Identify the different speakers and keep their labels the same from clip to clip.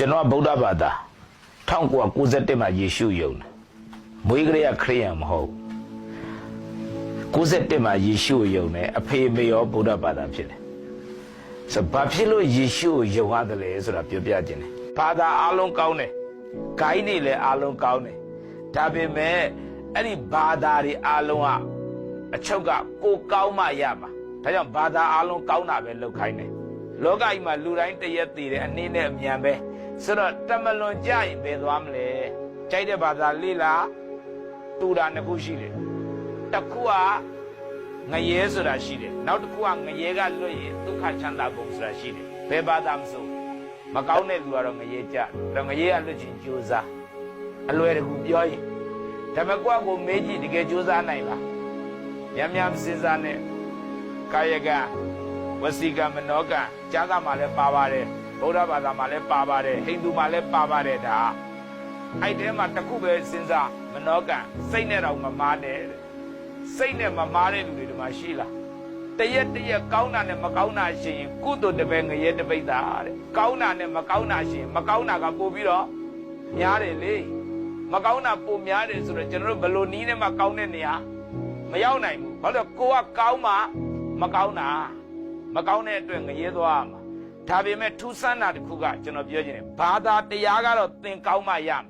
Speaker 1: ကျွန်တော်ဗုဒ္ဓဘာသာ1991မှာယေရှုယုံတယ်မွေးကလေးကခရစ်ယာန်မဟုတ်91မှာယေရှုယုံတယ်အဖေမေရောဗုဒ္ဓဘာသာဖြစ်တယ်ဆိုဘာဖြစ်လို့ယေရှုကိုယုံရတယ်လဲဆိုတာပြောပြခြင်းတယ်ဘာသာအားလုံးကောင်းတယ်ဂိုင်းတွေလည်းအားလုံးကောင်းတယ်ဒါပေမဲ့အဲ့ဒီဘာသာတွေအားလုံးကအချုပ်ကကိုကောင်းမှရမှာဒါကြောင့်ဘာသာအားလုံးကောင်းတာပဲလုပ်ခိုင်းတယ်လောကကြီးမှာလူတိုင်းတရက်တည်တယ်အနည်းနဲ့အမြန်ပဲဆိုတော့တမလွန်ကြရင်ဘယ်သွားမလဲကြိုက်တဲ့ဘာသာလေးလားတူတာနှစ်ခုရှိတယ်တစ်ခုကငရဲဆိုတာရှိတယ်နောက်တစ်ခုကငရဲကလွတ်ရင်ဒုက္ခချမ်းသာကုန်ဆိုတာရှိတယ်ဘယ်ဘာသာမဆိုမကောင်းတဲ့လူကတော့ငရဲကြတော့ငရဲကလွတ်ခြင်းကြိုးစားအလွယ်တကူပြောရင်ဒါပေမဲ့ကိုမေးကြည့်တကယ်ကြိုးစားနိုင်လားများများစဉ်းစားနဲ့ကာယကဝစီကမနောကကျမ်းစာမှာလည်းပါပါတယ်ဗုဒ္ဓဘာသာမှာလည်းပါပါတယ်ဟိန္ဒူမှာလည်းပါပါတယ်ဒါအဲ့ထဲမှာတစ်ခုပဲစဉ်းစားမနောကစိတ်နဲ့တော့မမားနဲ့စိတ်နဲ့မမားတဲ့လူတွေဒီမှာရှိလားတရက်ကောင်းတာနဲ့မကောင်းတာရှိရင်ကုသိုလ်တစ်ပဲငရဲတစ်ပိဿာတဲ့ကောင်းတာနဲ့မကောင်းတာရှိရင်မကောင်းတာကပို့ပြီးတော့များတယ်လေမကောင်းတာပို့များတယ်ဆိုတော့ကျွန်တော်တို့ဘလို့နီးနဲ့မှကောင်းတဲ့နေရာမရောက်နိုင်ဘူးဘာလို့ကိုကကောင်းမှမကောင်းတာမကောင်းတဲ့အတွက်ငရဲသွားမှာဒါပေမဲ့ထူးဆန်းတာတစ်ခုကကျွန်တော်ပြောချင်တယ်ဘာသာတရားကတော့သင်ကောင်းမှရမယ်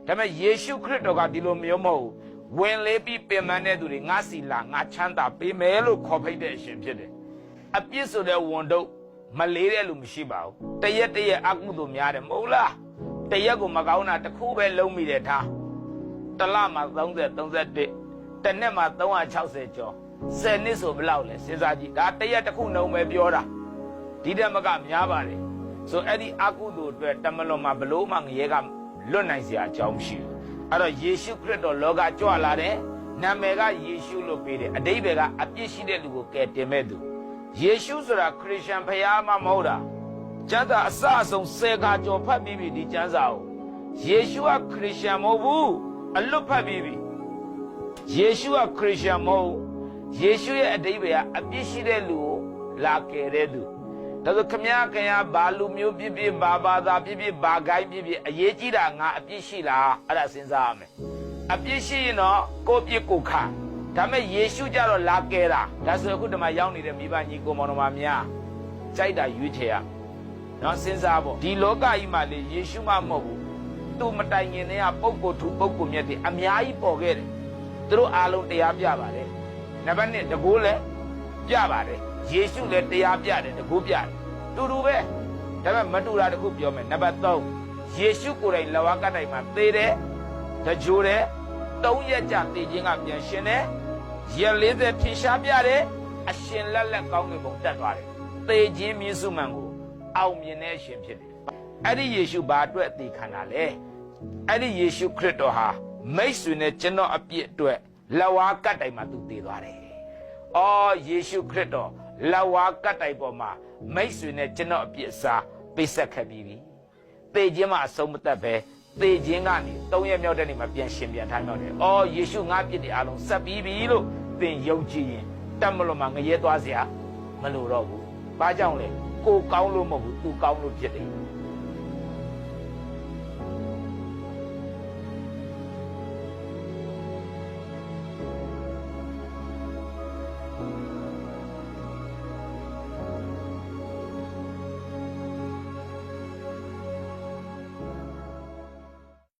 Speaker 1: ဒါပေမဲ့ယေရှုခရစ်တော်ကဒီလိုမျိုးမဟုတ်ဘူးဝင်လေးပြီးပင်ပန်းတဲ့သူတွေငါစီလာငါချမ်းသာပေးမယ်လို့ခေါ်ဖိတ်တဲ့အရှင်ဖြစ်တယ်အပြစ်ဆိုတဲ့ဝန်တုပ်မလေးတဲ့လူမရှိပါဘူးတရက်အကုသို့များတယ်မဟုတ်လားတရက်ကိုမကောင်းတာတစ်ခုပဲလုံးမိတယ်ထားတစ်လမှာ30 31တစ်နှစ်မှာ360ကျော်10နှစ်ဆိုဘယ်လောက်လဲစဉ်းစားကြည့်ဒါတရက်တစ်ခုနှုံပဲပြောတာဒီတက်မကများပါတယ်ဆိုအဲ့ဒီအကုသို့အတွက်တမလွန်မှာဘလို့မှငရဲကလွတ်နိုင်စရာအကြောင်းမရှိဘူးအဲ့တော့ယေရှုခရစ်တော်လောကကြွလာတယ်နာမည်ကယေရှုလို့ပေးတယ်အတိပ္ပယ်ကအပြစ်ရှိတဲ့လူကိုကယ်တင်မဲ့သူယေရှုဆိုတာခရစ်ယာန်ဘုရားမှမဟုတ်တာကျမ်းစာအစအဆုံး10ခါကျော်ဖတ်ပြီးပြီဒီကျမ်းစာကိုယေရှုကခရစ်ယာန်မဟုတ်ဘူးအလွတ်ဖတ်ပြီးပြီယေရှုကခရစ်ယာန်မဟုတ်ယေရှုရဲ့အတိပ္ပယ်ကအပြစ်ရှိတဲ့လူကိုလာကယ်တဲ့သူဒါဆိုခမည်းခင်ဗျာဘာလူမျိုးပြပြဘာဘာသာပြပြဘာဂိုင်းပြပြအရေးကြီးတာငါအပြစ်ရှိလားအဲ့ဒါစဉ်းစားရမယ်အပြစ်ရှိရင်တော့ကိုပြစ်ကိုခါဒါမဲ့ယေရှုကြတော့လာကယ်တာဒါဆိုအခုဒီမှာရောက်နေတဲ့မိဘညီကိုမောင်တော်များကြိုက်တာရွေးချယ်ရနော်စဉ်းစားဖို့ဒီလောကကြီးမှာလေယေရှုမှမဟုတ်ဘူးသူမတိုင်ခင်တည်းကပုဂ္ဂိုလ်ထူပုဂ္ဂိုလ်မြတ်တွေအများကြီးပေါ်ခဲ့တယ်သူတို့အားလုံးတရားပြပါတယ်နံပါတ်1တကူလည်းပြပါတယ်ယေရှုလည်းတရားပြတယ်တကူပြတယ်တူတူပဲဒါပေမဲ့မတူတာတခုပြောမယ်နံပါတ်3ယေရှုကိုယ်တိုင်လဝကတိုင်မှာသေတယ်တကြိုတယ်3ရက်ကြာသေခြင်းကပြန်ရှင်တယ်ရက်40ထင်ရှားပြတယ်အရှင်လက်ကောင်းကင်ဘုံတက်သွားတယ်သေခြင်းမြင့်စုမှန်ကိုအောင်မြင်တဲ့အရှင်ဖြစ်တယ်အဲ့ဒီယေရှုဘာအတွက်အသေးခံတာလဲအဲ့ဒီယေရှုခရစ်တော်ဟာမိတ်ဆွေနဲ့ကျွန်တော်အပြစ်အတွက်လဝကတိုင်မှာသူသေသွားတယ်အော်ယေရှုခရစ်တော်လဝကတိုင်ပေါ်မှာမိတ်ဆွေနဲ့ကျွန်တော်အပြစ်စားပေးဆက်ခဲ့ပြီးပြီသေခြင်းမှာအဆုံးမတတ်ပဲသေခြင်းကနေ3ရက်မြောက်တဲ့နေ့မှာပြန်ရှင်ပြန်ထိုင်တော့တယ်အော်ယေရှုငါပြစ်တွေအလုံးဆက်ပြီးပြီလို့သင်ယုံကြည်ရင်တတ်မလို့မှာငရဲသွားစရာမလိုတော့ဘူးဘာကြောင့်လဲကိုကောင်းလို့မဟုတ်ဘူးသူကောင်းလို့ဖြစ်တယ်